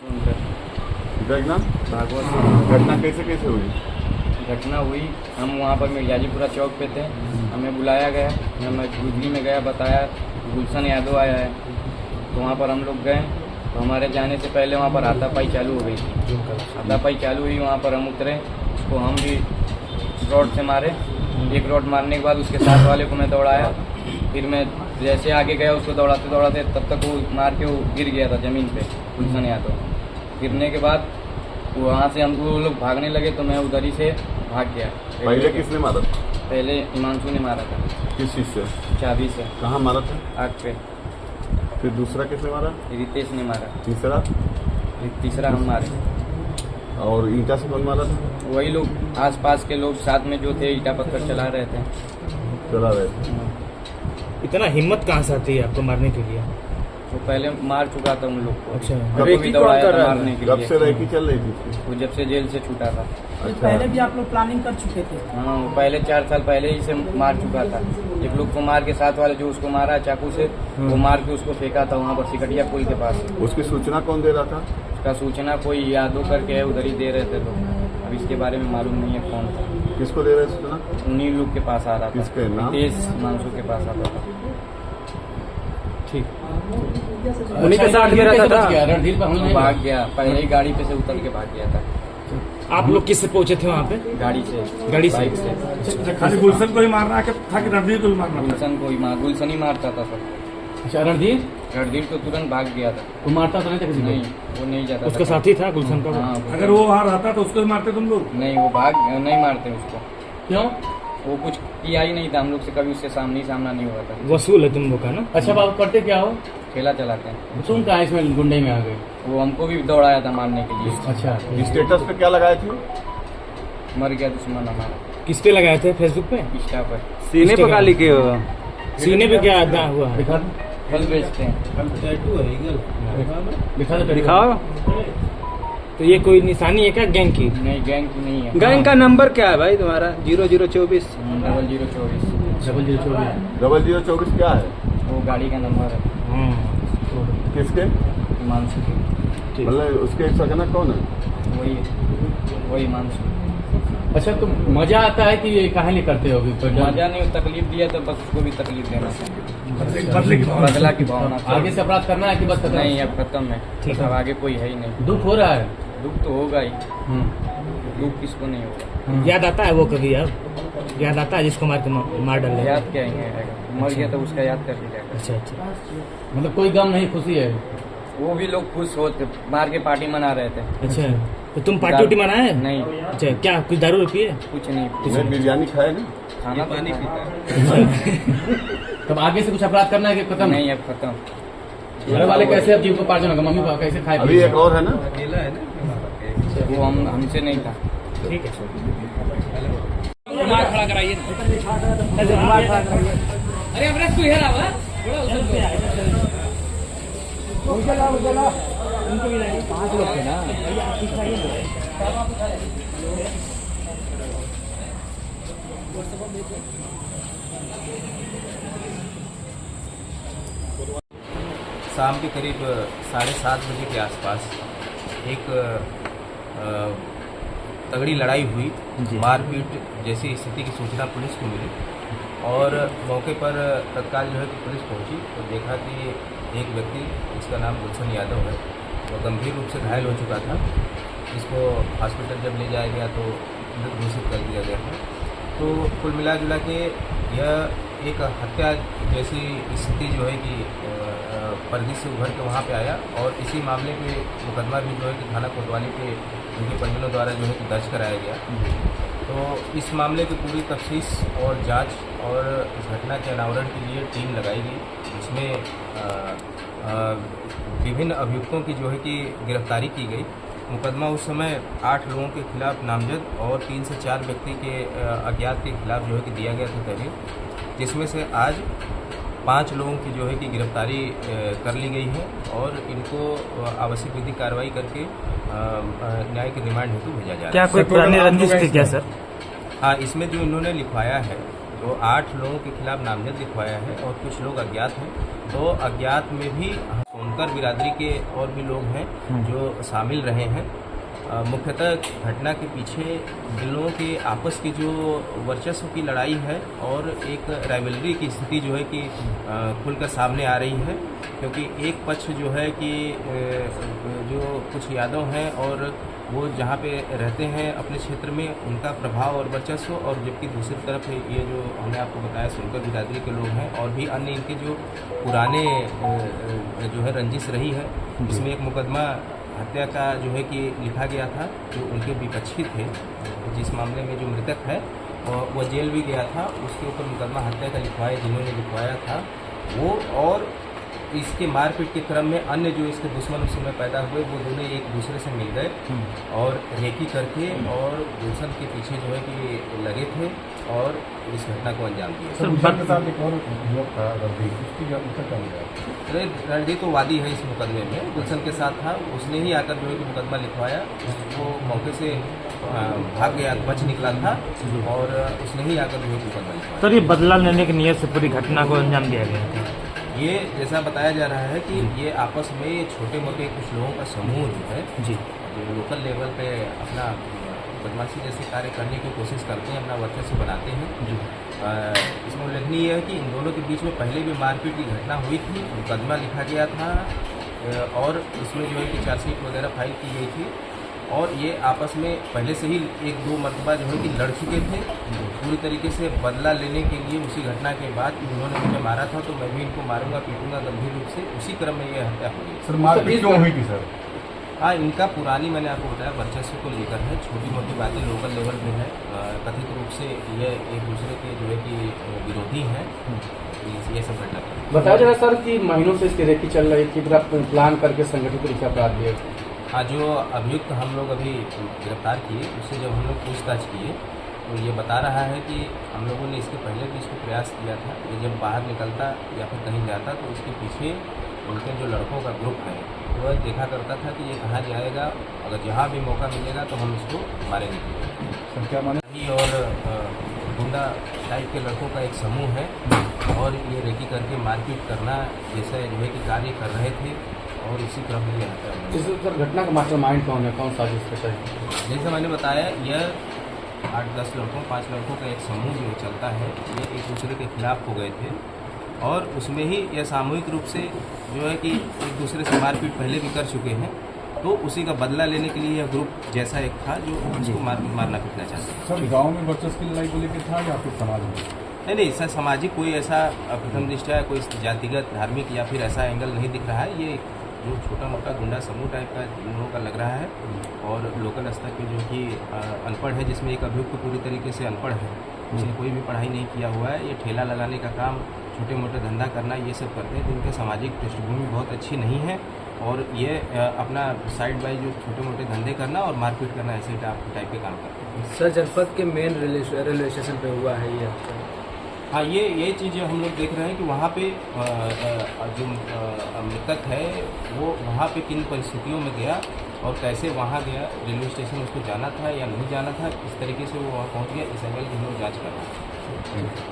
घटना भागवत। घटना कैसे कैसे हुई? घटना हुई, हम वहाँ पर मिर्जाजीपुरा चौक पे थे, हमें बुलाया गया, मैं गुजरी में गया, बताया गुलशन यादव आया है, तो वहाँ पर हम लोग गए। तो हमारे जाने से पहले वहाँ पर हाथापाई चालू हो गई थी। हाथापाई चालू हुई, वहाँ पर हम उतरे, उसको हम भी रॉड से मारे। एक रॉड मारने के बाद उसके साथ वाले को मैं दौड़ाया, फिर मैं जैसे आगे गया उसको दौड़ाते दौड़ाते तब तक वो मार के वो गिर गया था ज़मीन पे, गुलशन यादव। गिरने के बाद वहाँ से हम वो लोग भागने लगे तो मैं उधर ही से भाग गया। पहले किसने मारा? पहले हिमांशु ने मारा था। किस चीज से? चाबी से। कहाँ मारा था? आग पे। फिर दूसरा किसने मारा? रितेश ने मारा। तीसरा हम मारे। और ईटा से कौन मारा था? वही लोग, आसपास के लोग साथ में जो थे, ईटा पत्थर चला रहे थे। इतना हिम्मत कहाँ से आती है आपको मारने के लिए? वो पहले मार चुका था उन लोग को। अच्छा, अभी भी दौड़ाया था मारने के कब लिए। से रैकी चल रही थी? वो जब से जेल से छूटा था। अच्छा। पहले भी आप लोग प्लानिंग कर चुके थे? हाँ, वो पहले 4 साल पहले ही से मार चुका था। एक लोग को मार के साथ वाले जो उसको मारा चाकू से, वो मार के उसको फेंका था वहाँ पर सिकटिया पुल के पास। उसकी सूचना कौन दे रहा था? उसका सूचना कोई यादव करके है, उधर ही दे रहे थे लोग। अब इसके बारे में मालूम नहीं है कौन था। किसको दे रहे सूचना? उन्हीं लोग के पास आ रहा था। किसके नाम? रितेश हिमांशु के पास आता था। ठीक, उन्हीं के साथ में रहता था। रणधीर पे हमला भाग गया, पहले ही गाड़ी पे से उतर के भाग गया था। आप लोग किससे पहुंचे थे वहाँ पे? गाड़ी से। बाइक से। खाली गुलशन को ही मारना था कि रणधीर को भी मारना था? गुलशन ही मारता था सब। अच्छा, रणधीर तो तुरंत भाग गया था। वो मारता तो नहीं था किसी नहीं, को? वो नहीं जाता उसका था। साथी था गुलशन का? हाँ, अगर वो वहाँ रहता तो उसको भी मारते तुम लोग? नहीं, वो नहीं मारते उसको। क्यों? वो कुछ किया ही नहीं था, हम लोग से कभी उससे सामना नहीं हुआ था। वसूल है तुम लोग का ना? अच्छा बाबू, करते क्या हो? खेला चलाते हैं। तुम कहाँ इसमें गुंडे में आ गए? वो हमको भी दौड़ाया था मारने के लिए। अच्छा, स्टेटस पे क्या लगाए थे? मर गया दुश्मन हमारा। किस पे लगाए थे? फेसबुक पे? इंस्टा पर। सीने पे गाली के होगा? सीने पे क्या अदा हुआ है? दिखा फल बेचते हैं। दिखाओ। तो ये कोई निशानी है क्या गैंग की? नहीं, गैंग की नहीं है। गैंग का नंबर क्या है भाई तुम्हारा? 0024 0024। 0024 क्या है? वो गाड़ी का नंबर है। किसके? हिमांशु की। मतलब उसके सकना कौन है? वही हिमांशु। अच्छा, तो मजा आता है कि ये काहे नहीं करते होगी? मजा नहीं, तकलीफ दिया तो बस उसको भी तकलीफ देना चाहिए। बदले की भावना। आगे से अपराध करना है कि बस खत्म? नहीं, अब खत्म है। अब आगे कोई है ही नहीं। दुख हो रहा है? दुख तो होगा ही। दुख किसको नहीं होगा। याद आता है वो कभी? अब याद आता है जिसको मार डाले? याद क्या ही है, मर गया तो उसका याद कर लिया। अच्छा अच्छा, मतलब कोई गम नहीं, खुशी है? वो भी लोग खुश होते, मार के पार्टी मना रहे थे। अच्छा, तो तुम पार्टी उटी मनाए? नहीं। अच्छा, क्या कुछ दारू पिए? कुछ नहीं। तुमने बिरयानी खाया ना? खाना पानी पीता। तब आगे से कुछ अपराध करना है कि खत्म? नहीं, अब खत्म। घर वाले कैसे अब जीविकोपार्जन होगा? मम्मी पापा कैसे खाए? अभी एक और है ना? वो हमसे नहीं था। ठीक है। खड़ा कराइए। अरे अमरेश तू है ना? उनको भी लगे 5 लोग थे ना। शाम के करीब 7:30 बजे के आसपास एक तगड़ी लड़ाई हुई, मारपीट जैसी स्थिति की सूचना पुलिस को मिली और मौके पर तत्काल जो है कि पुलिस पहुंची तो देखा कि एक व्यक्ति, जिसका नाम गुलशन यादव है, वो गंभीर रूप से घायल हो चुका था। इसको हॉस्पिटल जब ले जाया गया तो मृत घोषित कर दिया गया था। तो कुल मिला जुला के यह एक हत्या जैसी स्थिति जो है कि पर्दी से उभर के वहाँ पे आया और इसी मामले पे मुकदमा भी जो है कि थाना कोतवाली के उनके परिजनों द्वारा जो है कि दर्ज कराया गया। तो इस मामले की पूरी तफ्तीश और जांच और इस घटना के अनावरण के लिए टीम लगाई गई, जिसमें विभिन्न अभियुक्तों की जो है कि गिरफ्तारी की गई। मुकदमा उस समय 8 लोगों के खिलाफ नामजद और 3 से 4 व्यक्ति के अज्ञात के खिलाफ जो है कि दिया गया था तहरीर, जिसमें से आज 5 लोगों की जो है कि गिरफ्तारी कर ली गई है और इनको आवश्यक विधिक कार्रवाई करके न्यायिक रिमांड हेतु भेजा जा रहा है। क्या कोई पुरानी रंजिश थी क्या सर? हाँ, इसमें जो इन्होंने लिखवाया है तो 8 लोगों के खिलाफ नामजद लिखवाया है और कुछ लोग अज्ञात हैं। तो अज्ञात में भी उनकर बिरादरी के और भी लोग हैं जो शामिल रहे हैं। मुख्यतः घटना के पीछे इन लोगों के आपस की जो वर्चस्व की लड़ाई है और एक राइवलरी की स्थिति जो है कि खुलकर सामने आ रही है, क्योंकि एक पक्ष जो है कि जो कुछ यादव हैं और वो जहाँ पे रहते हैं अपने क्षेत्र में उनका प्रभाव और वर्चस्व, और जबकि दूसरी तरफ ये जो हमने आपको बताया सुनकर बिरादरी के लोग हैं और भी अन्य इनके जो पुराने जो है रंजिश रही है। इसमें एक मुकदमा हत्या का जो है कि लिखा गया था, जो उनके विपक्षी थे, जिस मामले में जो मृतक है और वह जेल भी गया था, उसके ऊपर मुकदमा हत्या का लिखवाया जिन्होंने लिखवाया था वो, और इसके मारपीट के क्रम में अन्य जो इसके दुश्मन उस समय पैदा हुए वो दोनों एक दूसरे से मिल गए और रेकी करके और गुलशन के पीछे जो है कि लगे थे और इस घटना को अंजाम दिया। रणजीत तो वादी है इस मुकदमे में, गुलशन के साथ था, उसने ही आकर जो है कि मुकदमा लिखवाया। वो मौके से भाग गया, बच निकला था और उसने ही आकर जो है मुकदमा लिखवाया। सर, ये बदला लेने की नीयत से पूरी घटना को अंजाम दिया गया था। ये जैसा बताया जा रहा है कि ये आपस में छोटे मोटे कुछ लोगों का समूह जो है जी, जो लोकल लेवल पे अपना बदमाशी जैसे कार्य करने की कोशिश करते हैं, अपना वर्चस्व बनाते हैं। इसमें उल्लेखनीय है कि इन दोनों के बीच में पहले भी मारपीट की घटना हुई थी, मुकदमा लिखा गया था और इसमें जो है कि चार्जशीट वगैरह फाइल की गई थी और ये आपस में पहले से ही एक दो मरतबा जो है कि लड़ चुके थे पूरी तरीके से बदला लेने के लिए। उसी घटना के बाद उन्होंने मुझे मारा था तो मैं भी इनको मारूंगा, पीटूंगा गंभीर रूप से, उसी क्रम में ये हत्या हो गई। सर मारपीट क्यों हुई थी सर? हाँ, इनका पुरानी मैंने आपको बताया वर्चस्व को लेकर है, छोटी मोटी बातें लोकल लेवल पे है। कथित रूप से ये एक दूसरे के जो है कि विरोधी हैं, ये सब घटना है। बताया जा रहा सर कि महीनों से इसकी रेकी चल रही थी, पूरा प्लान करके संगठित रूप से अपराध किए। हाँ, जो अभियुक्त हम लोग अभी गिरफ्तार किए उससे जब हम लोग पूछताछ किए तो ये बता रहा है कि हम लोगों ने इसके पहले भी इसको प्रयास किया था। ये जब बाहर निकलता या फिर कहीं जाता तो इसके पीछे उनके जो लड़कों का ग्रुप है वह देखा करता था कि ये कहाँ जाएगा, अगर जहाँ भी मौका मिलेगा तो हम इसको मारेंगे। क्या माने? और गुंडा टाइप के लड़कों का एक समूह है और ये रेकी करके मारपीट करना जैसा जो है कि कार्य कर रहे थे और इसी क्रम में हत्या हुई। इस सर घटना का मास्टरमाइंड कौन है, कौन साजिश का चाहिए? जैसे मैंने बताया, यह 8-10 लड़कों 5 लड़कों का एक समूह जो चलता है, ये एक दूसरे के खिलाफ हो गए थे और उसमें ही यह सामूहिक रूप से जो है कि एक दूसरे से मारपीट पहले भी कर चुके हैं, तो उसी का बदला लेने के लिए यह ग्रुप जैसा एक था जो उसको मारना पीटना चाहता है। सर गाँव में वर्चस्व की लड़ाई को लेकर था या फिर समाज में? नहीं, सर सामाजिक कोई ऐसा प्रथम दृष्टया कोई जातिगत धार्मिक या फिर ऐसा एंगल नहीं दिख रहा है। ये जो छोटा मोटा गुंडा समूह टाइप का इन लोगों का लग रहा है और लोकल स्तर पे जो कि अनपढ़ है, जिसमें एक अभियुक्त पूरी तरीके से अनपढ़ है, उसने कोई भी पढ़ाई नहीं किया हुआ है। ये ठेला लगाने का काम, छोटे मोटे धंधा करना, ये सब करते हैं, तो इनके सामाजिक पृष्ठभूमि बहुत अच्छी नहीं है और ये अपना साइड बाई जो छोटे मोटे धंधे करना और मारपीट करना ऐसे टाइप के काम करते हैं। सर, जनपद के मेन रेलवे स्टेशन पे हुआ है ये। हाँ, ये चीज़ हम लोग देख रहे हैं कि वहाँ पे जो मृतक है वो वहाँ पे किन परिस्थितियों में गया और कैसे वहाँ गया, रेलवे स्टेशन उसको जाना था या नहीं जाना था, इस तरीके से वो वहाँ पहुँच गया, इस एंगल की हम लोग जाँच कर रहे हैं।